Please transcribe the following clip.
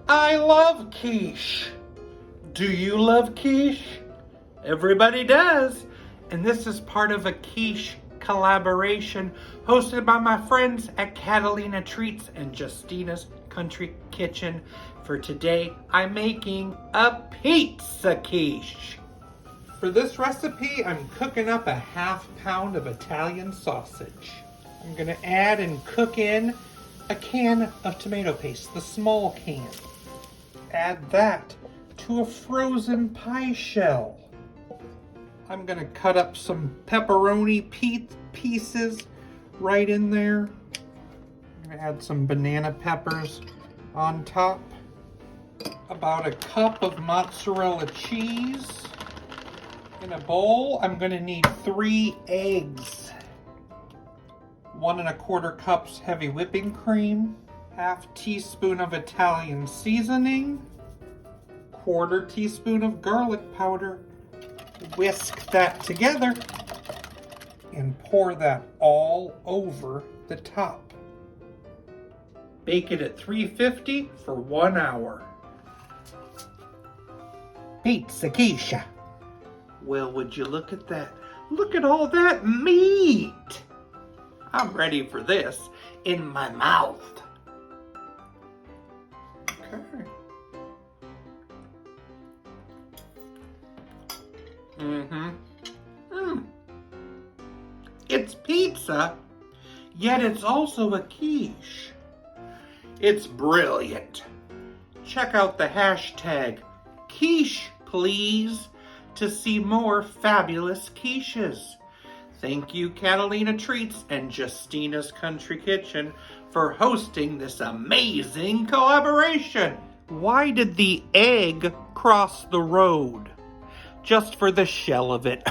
I love quiche. Do you love quiche? Everybody does. And this is part of a quiche collaboration hosted by my friends at Catalina Treats and Justina's Country Kitchen. For today, I'm making a pizza quiche. For this recipe, I'm cooking up a ½ pound of Italian sausage. I'm gonna add and cook in a can of tomato paste, the small can. Add that to a frozen pie shell. I'm gonna cut up some pepperoni pieces right in there. I'm gonna add some banana peppers on top. About a cup of mozzarella cheese. In a bowl, I'm gonna need 3 eggs. 1 1/4 cups heavy whipping cream. ½ teaspoon of Italian seasoning. 1/4 teaspoon of garlic powder. Whisk that together and pour that all over the top. Bake it at 350 for 1 hour. Pizza quiche. Well, would you look at that? Look at all that meat. I'm ready for this in my mouth. Okay. It's pizza, yet it's also a quiche. It's brilliant. Check out the hashtag quiche, please, to see more fabulous quiches. Thank you, Catalina Treats and Justina's Country Kitchen, for hosting this amazing collaboration. Why did the egg cross the road? Just for the shell of it.